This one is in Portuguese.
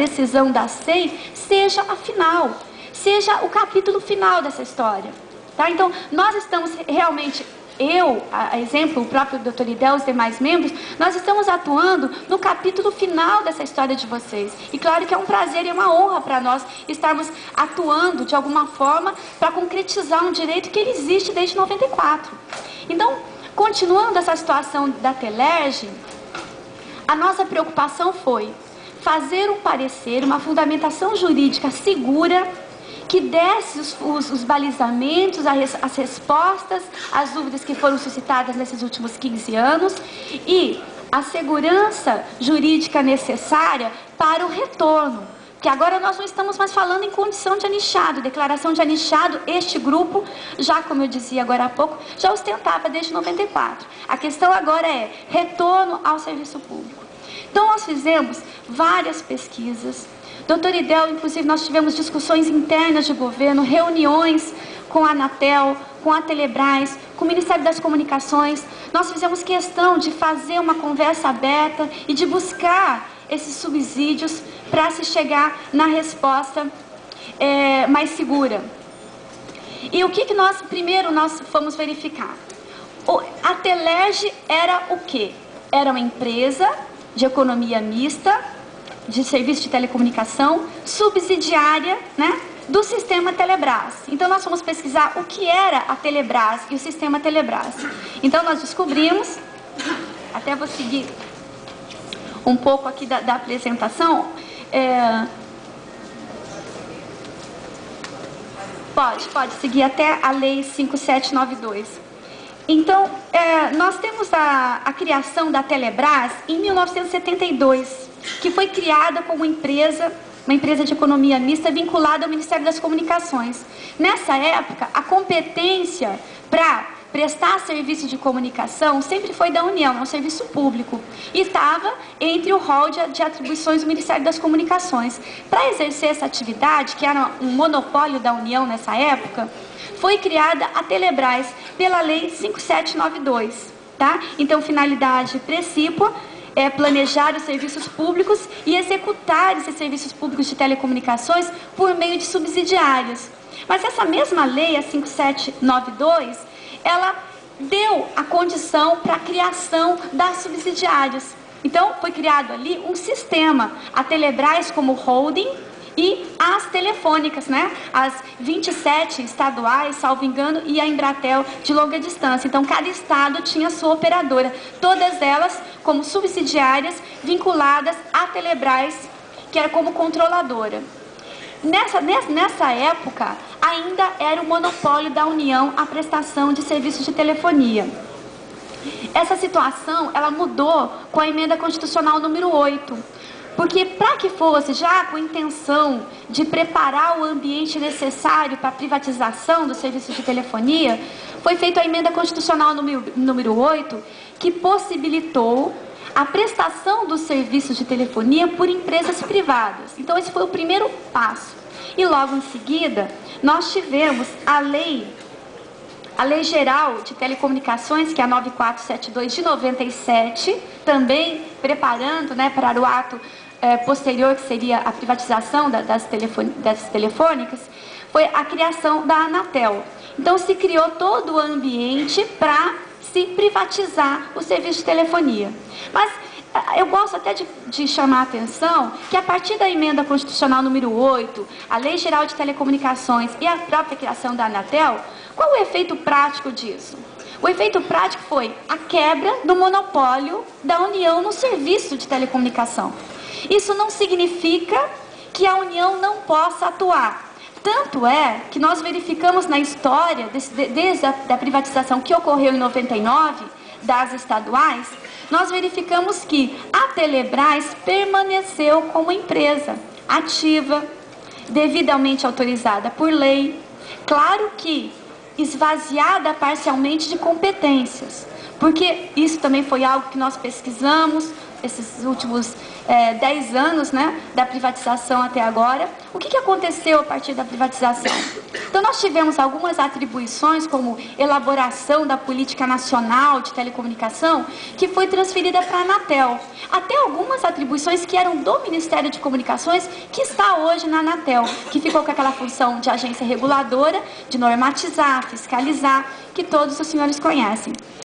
decisão da SEI seja a final, seja o capítulo final dessa história. Tá? Então, nós estamos realmente, a exemplo, o próprio Dr. Idel e os demais membros, nós estamos atuando no capítulo final dessa história de vocês. E claro que é um prazer e uma honra para nós estarmos atuando de alguma forma para concretizar um direito que ele existe desde 94. Então, continuando essa situação da Telerge, a nossa preocupação foi fazer um parecer, uma fundamentação jurídica segura, que desse os balizamentos, as respostas, as dúvidas que foram suscitadas nesses últimos 15 anos e a segurança jurídica necessária para o retorno. Porque agora nós não estamos mais falando em condição de anichado, declaração de anichado, este grupo, já como eu dizia agora há pouco, já ostentava desde 94. A questão agora é retorno ao serviço público. Então nós fizemos várias pesquisas. Doutor Idel, inclusive, nós tivemos discussões internas de governo, reuniões com a Anatel, com a Telebrás, com o Ministério das Comunicações. Nós fizemos questão de fazer uma conversa aberta e de buscar esses subsídios para se chegar na resposta mais segura. E o que nós, primeiro, nós fomos verificar? A Telerge era o quê? Era uma empresa de economia mista, de serviço de telecomunicação, subsidiária, né, do sistema Telebrás. Então nós fomos pesquisar o que era a Telebrás e o sistema Telebrás. Então nós descobrimos, até vou seguir um pouco aqui da apresentação, pode seguir até a lei 5792. Então, nós temos a criação da Telebrás em 1972, que foi criada como uma empresa de economia mista vinculada ao Ministério das Comunicações. Nessa época, a competência para prestar serviço de comunicação sempre foi da União, é um serviço público, e estava entre o rol de atribuições do Ministério das Comunicações. Para exercer essa atividade, que era um monopólio da União nessa época, foi criada a Telebrás pela Lei 5792, tá? Então, finalidade precípua é planejar os serviços públicos e executar esses serviços públicos de telecomunicações por meio de subsidiários. Mas essa mesma lei, a 5792, ela deu a condição para a criação das subsidiárias. Então, foi criado ali um sistema, a Telebrás como holding, e as telefônicas, né? As 27 estaduais, salvo engano, e a Embratel de longa distância. Então, cada estado tinha sua operadora, todas elas como subsidiárias vinculadas à Telebrás, que era como controladora. Nessa época, ainda era o monopólio da União a prestação de serviços de telefonia. Essa situação, ela mudou com a emenda constitucional número 8. Porque para que fosse já com intenção de preparar o ambiente necessário para a privatização dos serviços de telefonia, foi feita a emenda constitucional número 8, que possibilitou a prestação dos serviços de telefonia por empresas privadas. Então esse foi o primeiro passo. E logo em seguida, nós tivemos a Lei Geral de Telecomunicações, que é a 9472 de 97, também preparando, né, para o ato posterior, que seria a privatização das telefônicas, foi a criação da Anatel. Então se criou todo o ambiente para se privatizar o serviço de telefonia. Mas eu gosto até de chamar a atenção que a partir da emenda constitucional número 8, a Lei Geral de Telecomunicações e a própria criação da Anatel, qual o efeito prático disso? O efeito prático foi a quebra do monopólio da União no serviço de telecomunicação. Isso não significa que a União não possa atuar. Tanto é que nós verificamos na história, desde a privatização que ocorreu em 99, das estaduais, nós verificamos que a Telebrás permaneceu como empresa ativa, devidamente autorizada por lei, claro que esvaziada parcialmente de competências, porque isso também foi algo que nós pesquisamos, esses últimos 10 anos, né, da privatização até agora. O que aconteceu a partir da privatização? Então, nós tivemos algumas atribuições, como elaboração da política nacional de telecomunicação, que foi transferida para a Anatel. Até algumas atribuições que eram do Ministério de Comunicações, que está hoje na Anatel, que ficou com aquela função de agência reguladora, de normatizar, fiscalizar, que todos os senhores conhecem.